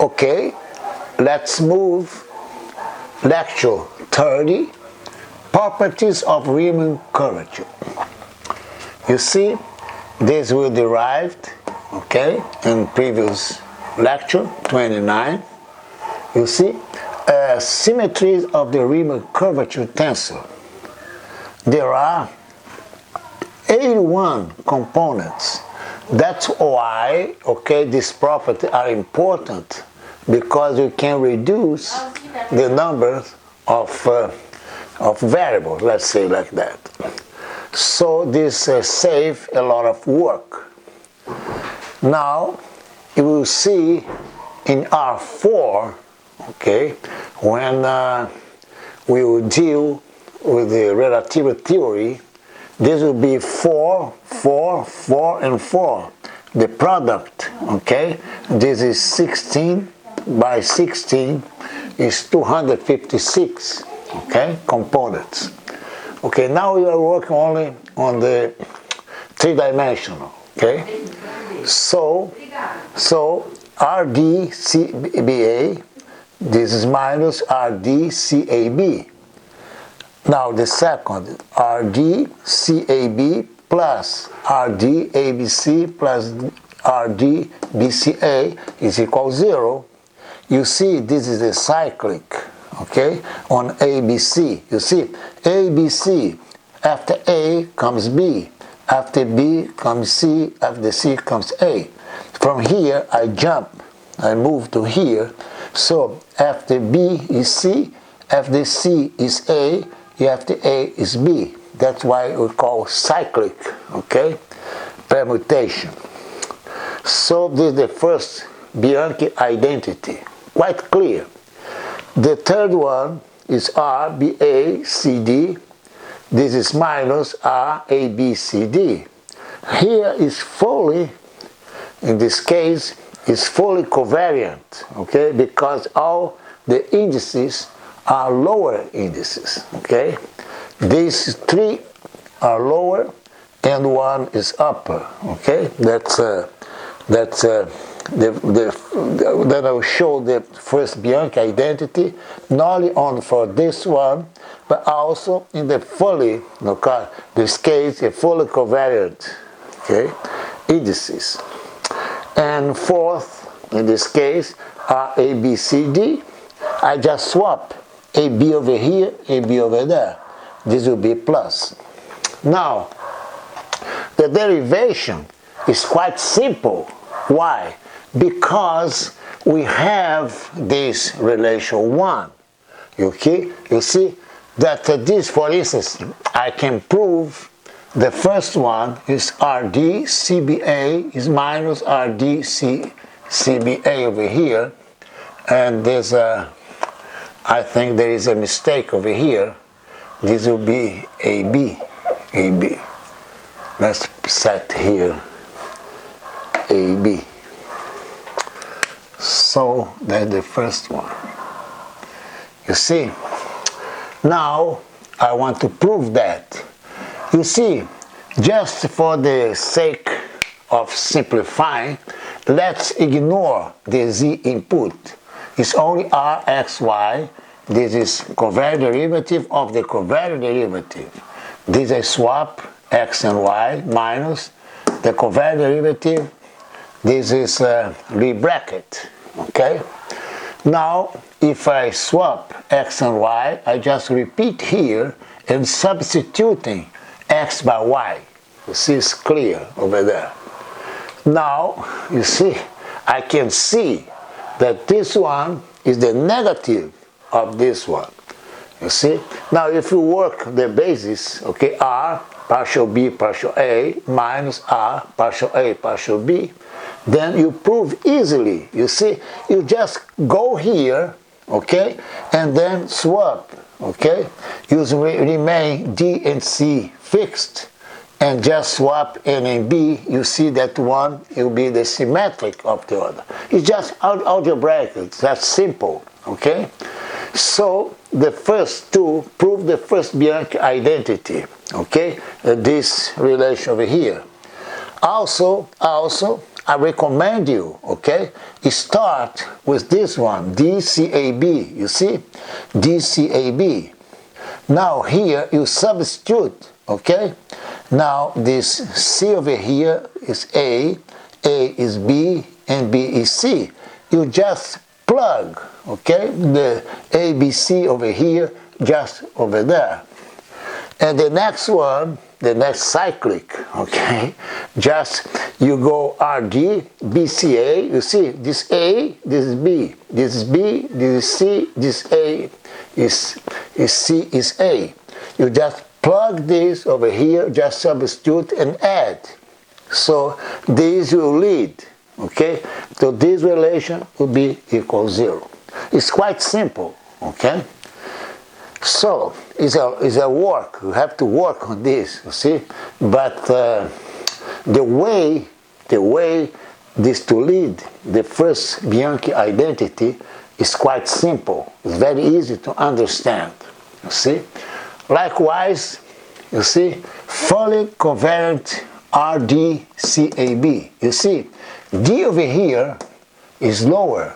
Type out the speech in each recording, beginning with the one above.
Okay, let's move lecture 30, properties of Riemann curvature. You see, this we derived, okay, in previous lecture 29. You see, symmetries of the Riemann curvature tensor. There are 81 components. That's why, okay, these properties are important, because you can reduce the number of variables, let's say like that. So this saves a lot of work. Now you will see in R4, okay, when we will deal with the relativity theory, this will be 4, 4, 4, and 4. The product, okay, this is 16 by 16 is 256, okay, components. Okay, now we are working only on the three-dimensional, okay. So RDCBA, this is minus RDCAB. Now the second, RDCAB plus RDABC plus RDBCA is equal to 0. You see, this is a cyclic, okay, on ABC. You see, ABC, after A comes B, after B comes C, after C comes A. From here, I jump, I move to here. So after B is C, after C is A, after A is B. That's why we call cyclic, okay, permutation. So this is the first Bianchi identity, quite clear. The third one is RBACD. This is minus RABCD. Here is fully, in this case, is fully covariant, okay, because all the indices are lower indices, okay. These three are lower and one is upper, okay. Then I will show the first Bianchi identity, not only on for this one, but also in the fully, okay, this case, a fully covariant, okay, indices. And fourth, in this case, are A, B, C, D. I just swap AB over here, AB over there. This will be plus. Now, the derivation is quite simple. Why? Because we have this relation 1. Okay? You see that this, for instance, I can prove the first one is RDCBA is minus RDCBA over here. And there's I think there is a mistake over here. This will be AB. Let's set here AB. So that's the first one. You see? Now I want to prove that. You see, just for the sake of simplifying, let's ignore the Z input. It's only Rxy. This is covariant derivative of the covariant derivative. This is swap x and y minus the covariant derivative. This is Lie bracket, okay? Now, if I swap x and y, I just repeat here and substituting x by y. You see, it's clear over there. Now, you see, I can see that this one is the negative of this one. You see? Now, if you work the basis, okay, R partial B partial A minus R partial A partial B, then you prove easily. You see, you just go here, okay, and then swap, okay, you remain D and C fixed, and just swap N and B. You see that one will be the symmetric of the other. It's just algebraic. That's simple, okay. So the first two prove the first Bianchi identity, okay, this relation over here. Also, I recommend you, okay, you start with this one, DCAB, you see, DCAB. Now here you substitute, okay, now this C over here is A is B, and B is C. You just plug, okay, the ABC over here, just over there. And the next one, the next cyclic, okay, just you go RD, BCA, you see, this A, this is B, this is B, this is C, this A is C is A. You just plug this over here, just substitute and add. So these will lead, okay, so this relation will be equal 0. It's quite simple, okay. So it's a work. You have to work on this, you see. But the way this to lead the first Bianchi identity is quite simple. It's very easy to understand, you see. Likewise, you see, fully covariant RDCAB. You see, D over here is lower.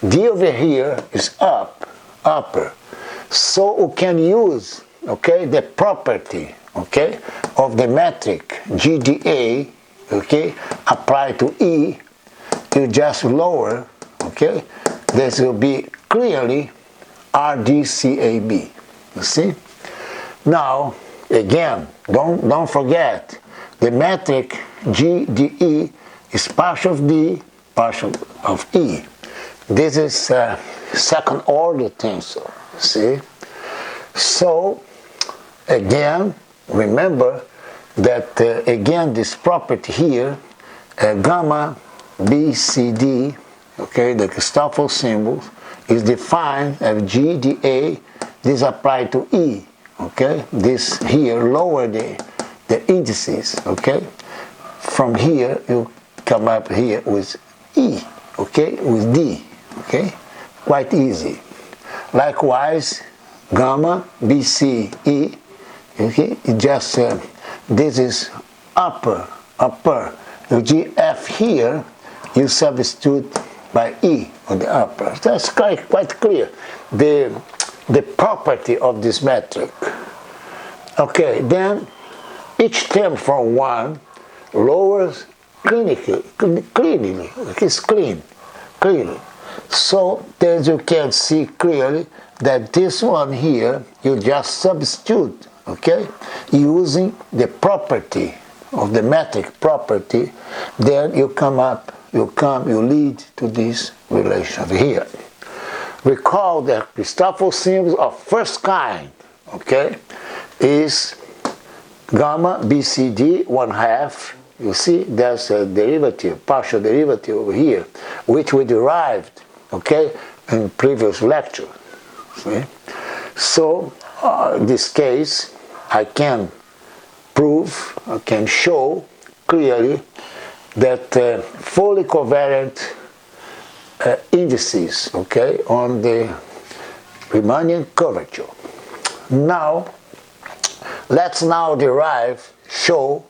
D over here is upper. So we can use, okay, the property, okay, of the metric GDA, okay, applied to E. You just lower, okay, this will be clearly RDCAB. You see. Now again, don't forget the metric GDE is partial of D, partial of E. This is second order tensor. See? So, again, remember that, again, this property here, gamma BCD, okay, the Christoffel symbol, is defined as GDA, this applied to E, okay? This here, lower the indices, okay? From here, you come up here with E, okay, with D, okay? Quite easy. Likewise, gamma BCE, okay, it just this is upper. The GF here, you substitute by E on the upper. That's quite clear. The property of this metric. Okay, then each term from 1 lowers cleanly. It's cleanly. So as you can see clearly that this one here, you just substitute, okay, using the property of the metric property, then you you lead to this relation here. Recall that Christoffel symbols of first kind, okay, is gamma BCD 1/2. You see, there's a derivative, partial derivative over here, which we derived, okay, in previous lecture. See? So, in this case, I can show clearly that fully covariant indices, okay, on the Riemannian curvature. Now, let's now show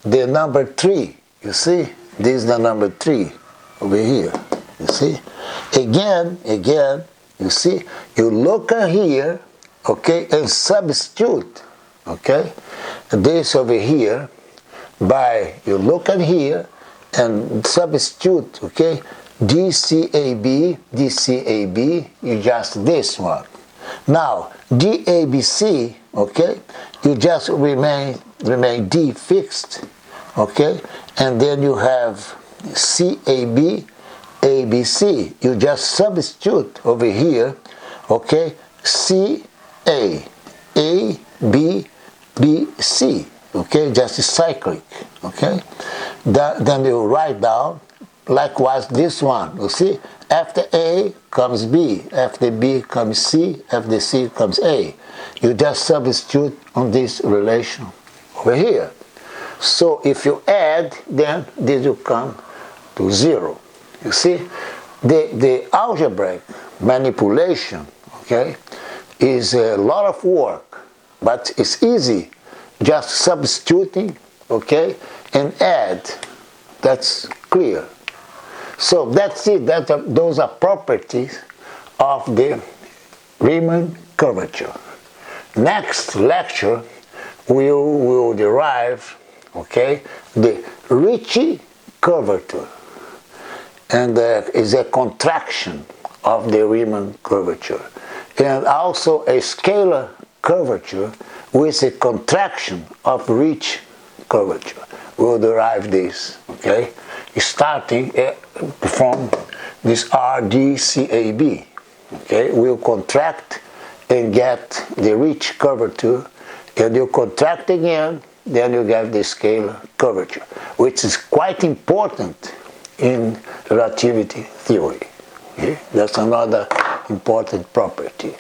the number 3. You see, this is the number 3 over here. You see, again, you see, you look here, okay, and substitute, okay, this over here you look here and substitute, okay, DCAB, you just this one. Now, DABC, okay, you just remain D fixed, okay, and then you have CAB, ABC. You just substitute over here, okay, CA, A, B, B, C, okay, just cyclic, okay. Then you write down, likewise this one, you see, after A comes B, after B comes C, after C comes A. You just substitute on this relation over here. So if you add, then this will come to 0. You see, the algebraic manipulation, okay, is a lot of work, but it's easy, just substituting, okay, and add That's clear. So that's it. Those are properties of the Riemann curvature. Next lecture we will derive, okay, the Ricci curvature, and that is a contraction of the Riemann curvature, and also a scalar curvature with a contraction of Ricci curvature. We'll derive this, okay, starting from this RDCAB. Okay, we'll contract and get the Ricci curvature, and you contract again, then you get the scalar curvature, which is quite important in relativity theory. Okay? That's another important property.